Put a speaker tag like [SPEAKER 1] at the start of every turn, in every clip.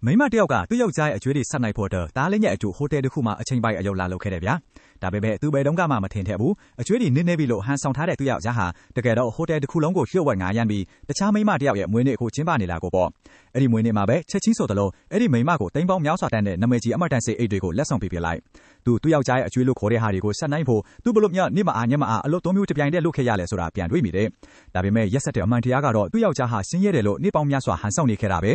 [SPEAKER 1] မိမတယောက်ကသူ့ယောက်ျားရဲ့အကျွေးတွေဆက်နိုင်ဖို့အတွက်သားလေးနဲ့အတူဟိုတယ်တစ်ခုမှာအချိန်ပိုင်အလုပ်လာလုပ်ခဲ့တယ်ဗျာဒါပေမဲ့သူဘယ်တုန်းကမှမထင်ခဲ့ဘူးအကျွေးတွေနည်းနေပြီလို့ဟန်ဆောင်ထားတဲ့သူ့ယောက်ျားဟာတကယ်တော့ဟိုတယ်တစ်ခုလုံးကိုလျှို့ဝှက်ငားရမ်းပြီးတခြားမိမတယောက်ရဲ့မွေးနေ့ကိုကျင်းပနေတာကိုပေါ့အဲ့ဒီမွေးနေ့မှာပဲချက်ချင်းဆိုသလိုအဲ့ဒီမိမကိုတိမ်ပေါင်းများစွာတန်းတဲ့နမည်ကြီးအမတ်တန်စေအိတ်တွေကိုလက်ဆောင်ပေးပြလိုက်သူ့ယောက်ျားရဲ့အကျွေးလို့ခေါ်တဲ့ဟာတွေကိုဆက်နိုင်ဖို့သူဘလို့မြနေမအားညမအားအလို့သုံးမျိုးတပြိုင်တည်းလုပ်ခဲ့ရလဲဆိုတာပြန်တွေးမိတယ်ဒါပေမဲ့ရက်ဆက်တဲ့အမှန်တရားကတော့သူ့ယောက်ျားဟာရှင်းရဲတယ်လို့နေပေါင်းများစွာဟန်ဆောင်နေခဲ့တာပဲ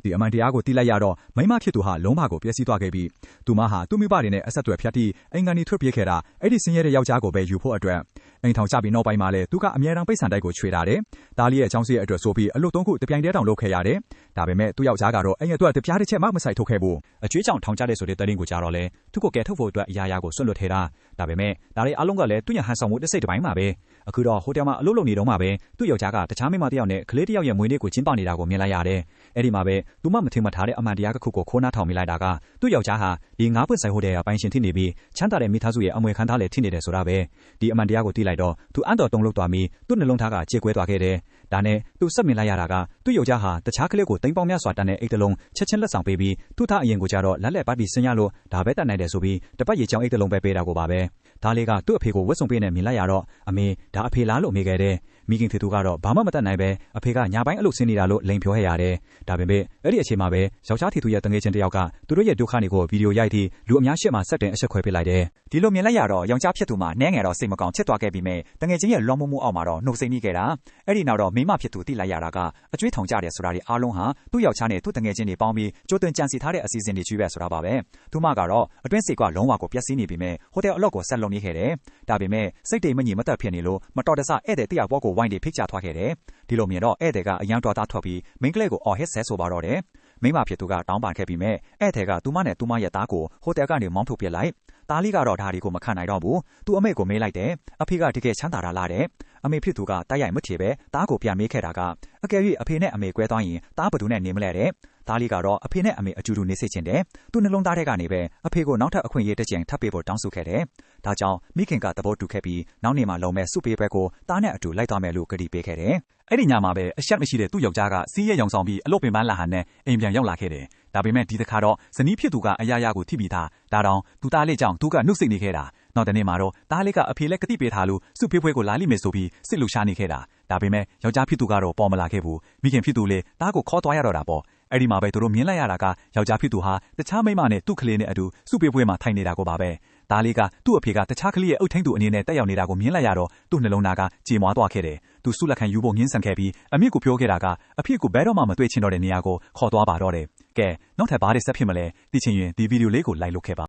[SPEAKER 1] ဒီအမှန်တရားကိုသိလိုက်ရတော့မိမဖြစ်သူဟာလုံးပါကိုပျက်စီးသွားခဲ့ပြီးသူမဟာသူ့မိဘတွေနဲ့အဆက်အသွယ်ဖြတ်ပြီးအိမ်ကနေထွက်ပြေးခဲ့တာအဲ့ဒီဆင်းရဲတဲ့ယောက်ျားကိုပဲယူဖို့အတွက်အိမ်ထောင်ချပြီးနောက်ပိုင်းမှာလဲသူကအမြဲတမ်းပိတ်ဆန်တိုက်ကိုချွေတာတယ်ဒါလေးရဲ့အကြောင်းစီရဲ့အတွက်ဆိုပြီးအလို့သုံးခုတပြိုင်တည်းတောင်လုပ်ခဲ့ရတယ်ဒါပေမဲ့သူ့ယောက်ျားကတော့အဲ့ရအတွက်တပြားတစ်ချက်မှမဆိုင်ထုတ်ခဲ့ဘူးအကျွေးကြောင့်ထောင်ချတဲ့ဆိုတဲ့သတင်းကိုကြားတော့လဲသူ့ကိုကယ်ထုတ်ဖို့အတွက်အရာရာကိုဆွတ်လွတ်ထဲတာဒါပေမဲ့ဒါလေးအလုံးကလည်းသူ့ရဟန်ဆောင်မှုတစ်စိတ်တစ်ပိုင်းမှာပဲအခုတော့ဟိုတယ်မှာအလုပ်လုပ်နေတော့မှပဲသူ့ယောက်ျားကတခြားမိမတစ်ယောက်နဲ့ကလေးတစ်ယောက်ရဲ့မွေးနေ့ကိုကျင်းပနေတာကိုမြင်လိုက်ရတယ်အဲ့ဒီမှာပဲသူမမထင်မှတ်ထားတဲ့အမှန်တရားတစ်ခုကိုခိုးနှားထောင်မိလိုက်တာကသူ့ယောက်ျားဟာဒီငါးပွင့်ဆိုင်ဟိုတယ်ကပိုင်ရှင်ဖြစ်နေပြီးချမ်းသာတဲ့မိသားစုရဲ့အမွေခံထားလည်းဖြစ်နေတယ်ဆိုတာပဲဒီအမှန်တရားကိုသိလိုက်တော့သူအံ့တော်တုန်လှုပ်သွားပြီးသူ့နှလုံးသားကကြေကွဲသွားခဲ့တယ်ဒါနဲ့သူစက်မြင်လိုက်ရတာကသူ့ယောက်ျားဟာတခြားကလေးကိုတိမ်ပေါင်းများစွာတန်းတဲ့အိတ်တလုံးချက်ချင်းလက်ဆောင်ပေးပြီးသူ့သားအရင်ကိုကြတော့လက်လက်ပတ်ပြီးဆင်းရလို့ဒါပဲတတ်နိုင်တယ်ဆိုပြီးတပတ်ရေချောင်းအိတ်တလုံးပဲပေးတာကိုပါပဲဒါလေးကသူ့အဖေကိုဝတ်စုံပေးနေမြင်လိုက်ရတော့အမေဒါအဖေလားလို့မေးခဲ့တယ်မိခင်သူကတော့ဘာမှမတတ်နိုင်ပဲအဖေကညာပိုင်းအလုပ်ဆင်းနေတာလို့လိန်ပြောခဲ့ရတယ်ဒါပေမဲ့အဲ့ဒီအချိန်မှာပဲယောက်ျားသူရဲ့တငယ်ချင်းတယောက်ကသူတို့ရဲ့ဒုက္ခတွေကိုဗီဒီယိုရိုက်ပြီးလူအများရှေ့မှာဆက်တင်အဆက်ခွဲပေးလိုက်တယ်ဒီလိုမြင်လိုက်ရတော့ယောက်ျားဖြစ်သူမှနည်းငယ်တော့စိတ်မကောင်းချစ်သွားခဲ့ပြီးမြဲတငယ်ချင်းရဲ့လွန်မှုမှုအောက်မှာတော့နှုတ်ဆက်မိခဲ့တာအဲ့ဒီနောက်တော့မိမဖြစ်သူသိလိုက်ရတာကအကျွေးထောင်ကြတယ်ဆိုတာဒီအားလုံးဟာသူ့ယောက်ျားနဲ့သူ့တငယ်ချင်းတွေပေါင်းပြီးကြိုးသွင်းကြံစီထားတဲ့အစီအစဉ်တွေကြီးပဲဆိုတာပါပဲသူမကတော့အတွင်းစိတ်ကလုံးဝကိုပျက်စီးနေပြီးမြဲဟိုတယ်အလော့ကိုဆက်လုပ်နေခဲ့တယ်ဒါပေမဲ့စိတ်တိမ်မညီမသက်ဖြစ်နေလို့မတော်တဆဧည့်သည်တယောက်ပေါ်ကိုဝိုင်းတွေဖိတ်ချသွားခဲ့တယ်ဒီလိုမြင်တော့ဧည့်သည်ကအယံတော်သားထွက်ပြီးမိန်းကလေးကိုအော်ဟစ်ဆဲဆိုပါတော့တယ်မိမဖြစ်သူကတောင်းပန်ခဲ့ပြီးမြဲဧည့်သည်ကသူမနဲ့သူမရဲ့သားကိုဟိုတယ်ကနေမောင်းထုတ်ပစ်လိုက်သားလေးကတော့ဒါတွေကိုမခံနိုင်တော့ဘူးသူအမေကိုမေးလိုက်တယ်အဖေကတကယ်ချမ်းသာတာလားတဲ့အမေဖြစ်သူကတိုက်ရိုက်မထီပဲသားကိုပြန်မေးခဲ့တာကအကယ်၍အဖေနဲ့အမေကွဲသွားရင်သားဘသူနဲ့နေမလဲတဲ့သားလေးကတော့အဖေနဲ့အမေအကျူတူနေစေချင်တယ်သူနှလုံးသားထဲကနေပဲအဖေကိုနောက်ထပ်အခွင့်အရေးတစ်ကြိမ်ထပ်ပေးဖို့တောင်းဆိုခဲ့တယ်ဒါကြောင့်မိခင်ကသဘောတူခဲ့ပြီးနောက်နေ့မှလုံမဲ့စုပေးပွဲကိုသားနဲ့အတူလိုက်သွားမယ်လို့ကတိပေးခဲ့တယ်အဲ့ဒီညမှာပဲအရှက်မရှိတဲ့သူ့ယောက်ျားကစီးရဲရောင်ဆောင်ပြီးအလုပ်ပင်ပန်းလာဟန်နဲ့အိမ်ပြန်ရောက်လာခဲ့တယ်ဒါပေမဲ့ဒီတစ်ခါတော့ဇနီးဖြစ်သူကအရာရာကိုထိပြီးသားဒါတောင်သူသားလေးကြောင့်သူကနှုတ်ဆက်နေခဲ့တာနောက်တနေ့မှာတော့သားလေးကအဖေလည်းကတိပေးထားလို့စုပေးပွဲကိုလာလိမ့်မယ်ဆိုပြီးစစ်လူရှာနေခဲ့တာဒါပေမဲ့ယောက်ျားဖြစ်သူကတော့ပေါ်မလာခဲ့ဘူးမိခင်ဖြစ်သူလေသားကိုခေါ်သွားရတော့တာပေါ့အဲ့ဒီမှာပဲသူတို့မြင်လိုက်ရတာကယောက်ျားဖြစ်သူဟာတခြားမိန်းမနဲ့သူ့ကလေးနဲ့အတူစုပေးပွဲမှာထိုင်နေတာကိုပါပဲသားလေးကသူ့အဖေကတခြားကလေးရဲ့အုတ်ထင်းသူအနေနဲ့တက်ရောက်နေတာကိုမြင်လိုက်ရတော့သူ့နှလုံးသားကကြေမွားသွားခဲ့တယ်သူစုလက်ခံယူဖို့ငင်းဆန်ခဲ့ပြီးအမေကိုပြောခဲ့တာကအဖေကိုဘဲတော့မှမတွေ့ချင်တော့တဲ့နေရာကိုခေါ်သွားပါတော့တယ်ကဲနောက်ထပ်ဘာတွေဆက်ဖြစ်မလဲသိချင်ရင်ဒီဗီဒီယိုလေးကိုလိုက်လုပ်ခဲ့ပါ